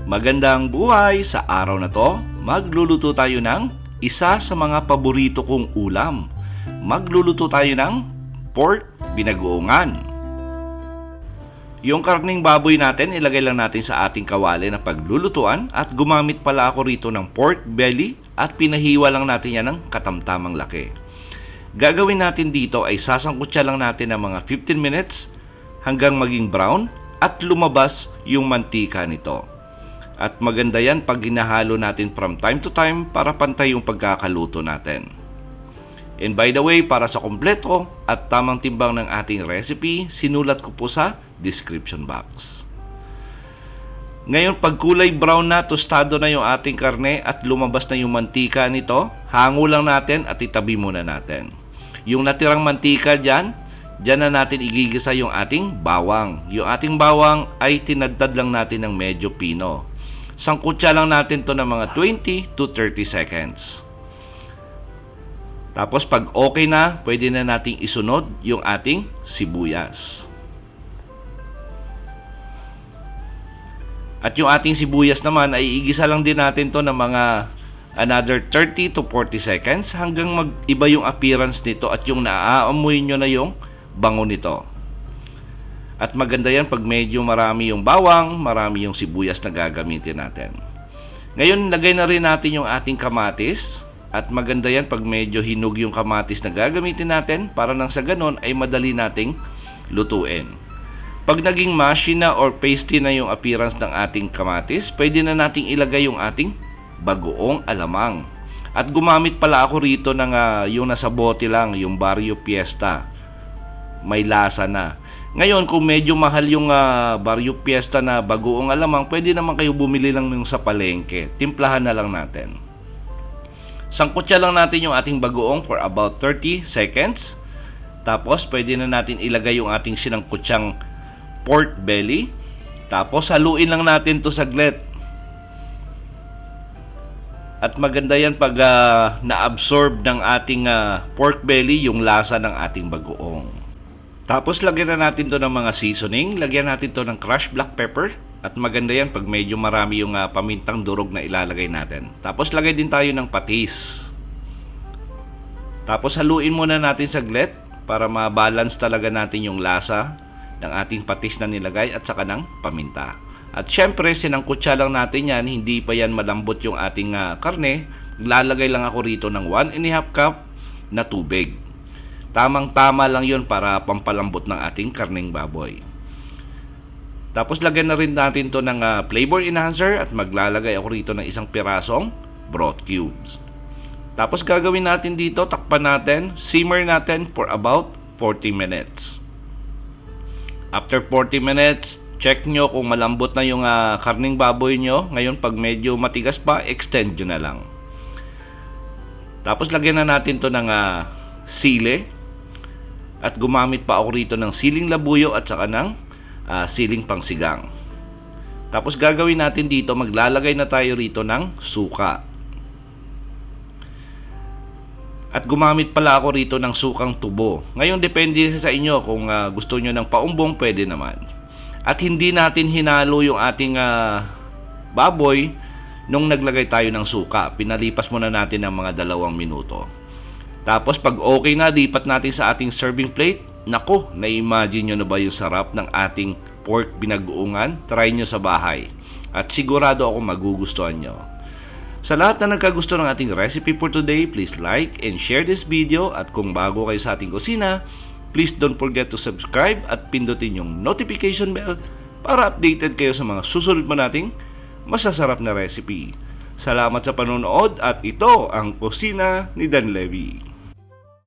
Magandang buhay! Sa araw na to, magluluto tayo ng isa sa mga paborito kong ulam. Magluluto tayo ng pork binagoongan. Yung karning baboy natin, ilagay lang natin sa ating kawali na paglulutuan at gumamit pala ako rito ng pork belly at pinahiwa lang natin yan ng katamtamang laki. Gagawin natin dito ay sasangkutsa lang natin ng mga 15 minutes hanggang maging brown at lumabas yung mantika nito. At maganda yan pag ginahalo natin from time to time para pantay yung pagkakaluto natin. And by the way, para sa kompleto at tamang timbang ng ating recipe, sinulat ko po sa description box. Ngayon, pag kulay brown na, tostado na yung ating karne at lumabas na yung mantika nito, hango lang natin at itabi muna natin. Yung natirang mantika dyan na natin igigisa yung ating bawang. Yung ating bawang ay tinadtad lang natin ng medyo pino. Sangkutsa lang natin to ng mga 20 to 30 seconds. Tapos pag okay na, pwede na nating isunod yung ating sibuyas. At yung ating sibuyas naman ay igisa lang din natin to ng mga another 30 to 40 seconds hanggang mag-iba yung appearance nito at yung naaamoy nyo na yung bango nito. At maganda yan pag medyo marami yung bawang, marami yung sibuyas na gagamitin natin. Ngayon, lagay na rin natin yung ating kamatis. At maganda yan pag medyo hinog yung kamatis na gagamitin natin para nang sa ganon ay madali nating lutuin. Pag naging mushy na or pasty na yung appearance ng ating kamatis, pwede na nating ilagay yung ating bagoong alamang. At gumamit pala ako rito ng yung nasa bote lang, yung Barrio Fiesta. May lasa na. Ngayon, kung medyo mahal yung Barrio Fiesta na bagoong alamang, pwede naman kayo bumili lang yung sa palengke. Timplahan na lang natin. Sangkutsa lang natin yung ating bagoong for about 30 seconds. Tapos, pwede na natin ilagay yung ating sinangkutsang pork belly. Tapos, haluin lang natin to saglit. At maganda yan pag na-absorb ng ating pork belly yung lasa ng ating bagoong. Tapos lagyan na natin to ng mga seasoning. Lagyan natin to ng crushed black pepper. At maganda yan pag medyo marami yung pamintang durog na ilalagay natin. Tapos lagay din tayo ng patis. Tapos haluin muna natin saglit para ma-balance talaga natin yung lasa ng ating patis na nilagay at saka ng paminta. At syempre, sinangkutsa lang natin yan. Hindi pa yan malambot yung ating karne. Lalagay lang ako rito ng 1.5 cup na tubig. Tamang-tama lang yun para pampalambot ng ating karneng baboy. Tapos lagyan na rin natin to ng flavor enhancer at maglalagay ako rito ng isang pirasong broth cubes. Tapos gagawin natin dito, takpan natin, simmer natin for about 40 minutes. After 40 minutes, check nyo kung malambot na yung karneng baboy nyo. Ngayon, pag medyo matigas pa, extend nyo na lang. Tapos lagyan na natin to ng sili. At gumamit pa ako rito ng siling labuyo at saka ng siling pangsigang. Tapos gagawin natin dito, maglalagay na tayo rito ng suka. At gumamit pala ako rito ng sukang tubo. Ngayon, depende sa inyo kung gusto nyo ng paumbong, pwede naman. At hindi natin hinalo yung ating baboy nung naglagay tayo ng suka. Pinalipas muna natin ng mga 2 minuto. Tapos pag okay na, lipat natin sa ating serving plate. Nako, na-imagine nyo na ba yung sarap ng ating pork binagoongan? Try nyo sa bahay. At sigurado ako magugustuhan nyo. Sa lahat na nagkagusto ng ating recipe for today, please like and share this video. At kung bago kayo sa ating kusina, please don't forget to subscribe at pindutin yung notification bell para updated kayo sa mga susunod mo nating masasarap na recipe. Salamat sa panonood at ito ang Kusina ni Dan Levy.